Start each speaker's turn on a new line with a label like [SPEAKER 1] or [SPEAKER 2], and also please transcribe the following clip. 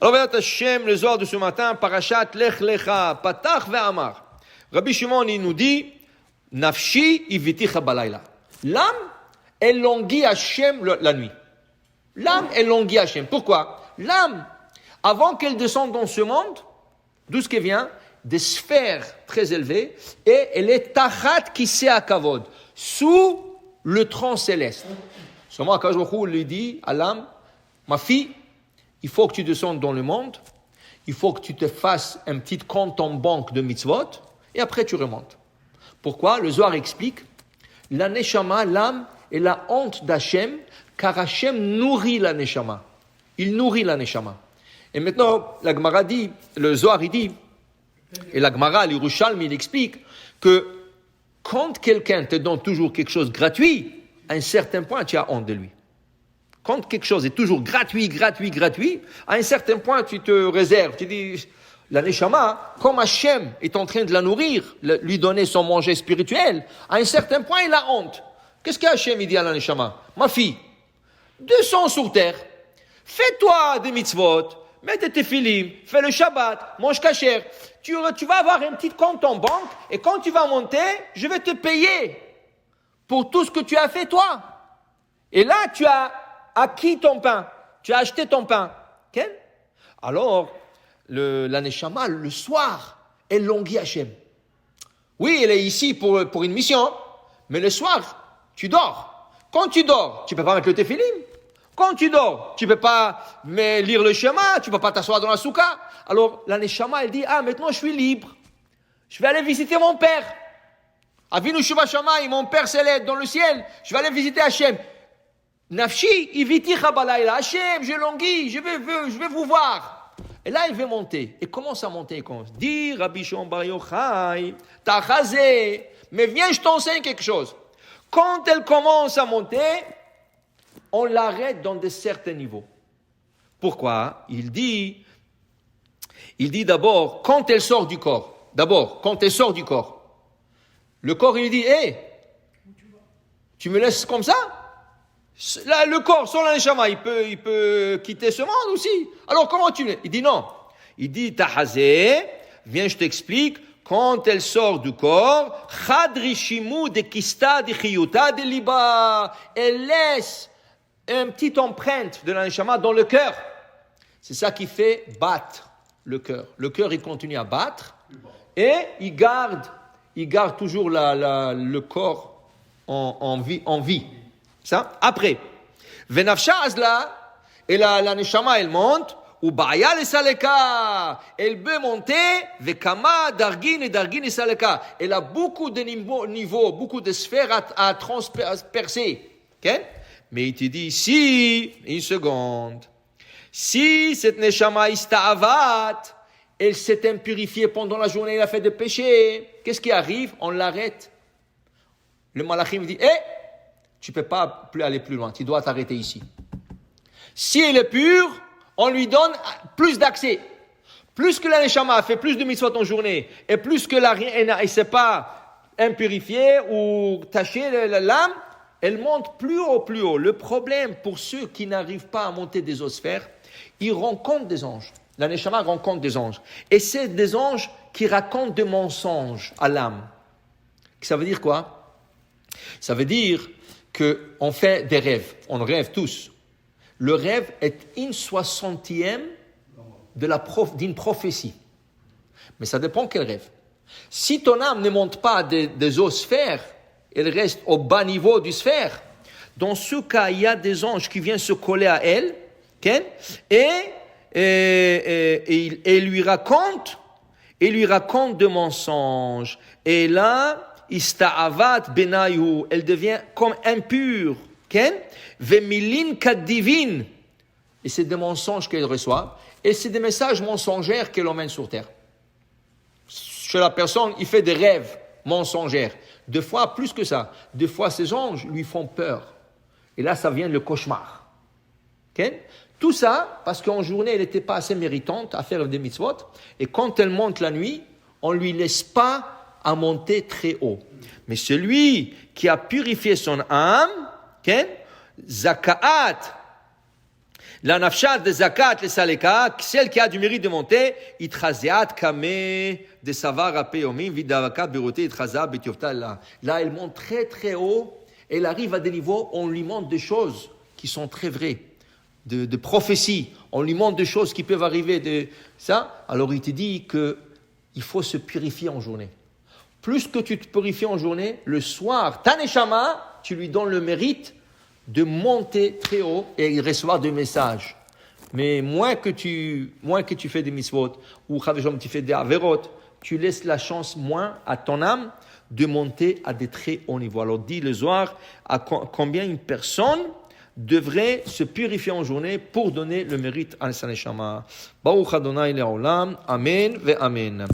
[SPEAKER 1] Alors, Be'at Hashem, le Zohar de ce matin, Parashat Lech Lecha, Patach ve'amar. Rabbi Shimon, il nous dit, Nafshi iviticha balayla. L'âme, elle languit Hashem la nuit. L'âme, elle languit Hashem. Pourquoi? L'âme, avant qu'elle descende dans ce monde, d'où ce qui vient? Des sphères très élevées, et elle est tachat kiseh kavod, sous le tronc céleste. Seulement, Akadosh Baruch Hu lui dit à l'âme, ma fille, il faut que tu descendes dans le monde, il faut que tu te fasses un petit compte en banque de mitzvot, et après tu remontes. Pourquoi? Le Zohar explique, la neshama, l'âme, est la honte d'Hachem, car Hachem nourrit la neshama. Il nourrit la neshama. Et maintenant, la Gemara dit, le Zohar il dit, et la Gemara, l'Yerushalmi, il explique que quand quelqu'un te donne toujours quelque chose de gratuit, à un certain point, tu as honte de lui. Quand quelque chose est toujours gratuit, à un certain point, tu te réserves. Tu dis, la neshama, comme Hachem est en train de la nourrir, lui donner son manger spirituel, à un certain point, il a honte. Qu'est-ce qu'Hachem il dit à la neshama? Ma fille, descends sur terre, fais-toi des mitzvot, mets tes tefillim, fais le Shabbat, mange kasher. Tu vas avoir un petit compte en banque, et quand tu vas monter, je vais te payer pour tout ce que tu as fait toi. Et là, tu as acquis ton pain, tu as acheté ton pain. Okay? Alors, la neshama, le soir, elle languit Hachem. Oui, elle est ici pour une mission, mais le soir, tu dors. Quand tu dors, tu peux pas mettre le tefillim. Quand tu dors, tu peux pas lire le schéma, tu peux pas t'asseoir dans la soukha. Alors, la neshama, elle dit, maintenant je suis libre. Je vais aller visiter mon père. Avinu Sheba Shamayim, mon père céleste dans le ciel. Je vais aller visiter Hachem. Nafshi, iviticha balayla. Hachem, je languis, je vais vous voir. Et là, il veut monter. Et commence à monter. Il commence. Dis, Rabbi Shimon Bar Yochai, Tachazé. Mais viens, je t'enseigne quelque chose. Quand elle commence à monter, on l'arrête dans de certains niveaux. Pourquoi? Il dit d'abord, quand elle sort du corps. D'abord, quand elle sort du corps. Le corps, il dit, tu me laisses comme ça? Là, le corps, sans la neshama, il peut quitter ce monde aussi. Alors, comment tu le... Il dit non. Il dit, Tahazé, viens, je t'explique, quand elle sort du corps, Chadrishimu de kista de chiyuta de liba. Elle laisse une petite empreinte de la neshama dans le cœur. C'est ça qui fait battre le cœur. Le cœur, il continue à battre et il garde toujours le corps en vie. Ça. Après, Venafsha azla, et la neshama, elle monte, ou ba'ya le saleka, elle peut monter, vekama dargin et saleka. Elle a beaucoup de niveaux, beaucoup de sphères à transpercer. Okay? Mais il te dit, une seconde, si cette neshama ista'avat, elle s'est impurifiée pendant la journée, elle a fait des péchés, qu'est-ce qui arrive? On l'arrête. Le malachim dit, tu ne peux pas aller plus loin, tu dois t'arrêter ici. Si elle est pure, on lui donne plus d'accès. Plus que la neshama a fait plus de mitzvot en journée, et plus que elle ne s'est pas impurifiée ou tachée l'âme, elle monte plus haut. Le problème pour ceux qui n'arrivent pas à monter des osphères, ils rencontrent des anges. La neshama rencontre des anges. Et c'est des anges qui racontent des mensonges à l'âme. Ça veut dire quoi? Ça veut dire qu'on fait des rêves. On rêve tous. Le rêve est 1/60 d'une prophétie. Mais ça dépend quel rêve. Si ton âme ne monte pas des osphères, elle reste au bas niveau du sphère. Dans ce cas, il y a des anges qui viennent se coller à elle, okay? et lui racontent des mensonges. Et là, ista'avat benayu, elle devient comme impure. Vemilin kadivin. Et c'est des mensonges qu'elle reçoit. Et c'est des messages mensongers qu'elle emmène sur terre. Chez la personne, il fait des rêves mensongers. Deux fois, plus que ça. Deux fois, ces anges lui font peur. Et là, ça vient le cauchemar. Tout ça, parce qu'en journée, elle n'était pas assez méritante à faire des mitzvot. Et quand elle monte la nuit, on ne lui laisse pas à monter très haut. Mais celui qui a purifié son âme, Zakaat La nafshat de zakat, les saleka, celle qui a du mérite de monter, itchazeat kame de savar apeyomim, vidavaka berote itchaza betiofta. Là, elle monte très très haut, elle arrive à des niveaux, on lui montre des choses qui sont très vraies, de prophéties, on lui montre des choses qui peuvent arriver, de ça. Alors il te dit qu'il faut se purifier en journée. Plus que tu te purifies en journée, le soir, ta neshama, tu lui donnes le mérite de monter très haut et recevoir des messages. Mais moins que tu fais des mitzvot, ou tu fais des averot, tu laisses la chance moins à ton âme de monter à des très hauts niveaux. Alors dis le soir à combien une personne devrait se purifier en journée pour donner le mérite à sa neshama. Baruch Adonai le'olam. Amen ve amen.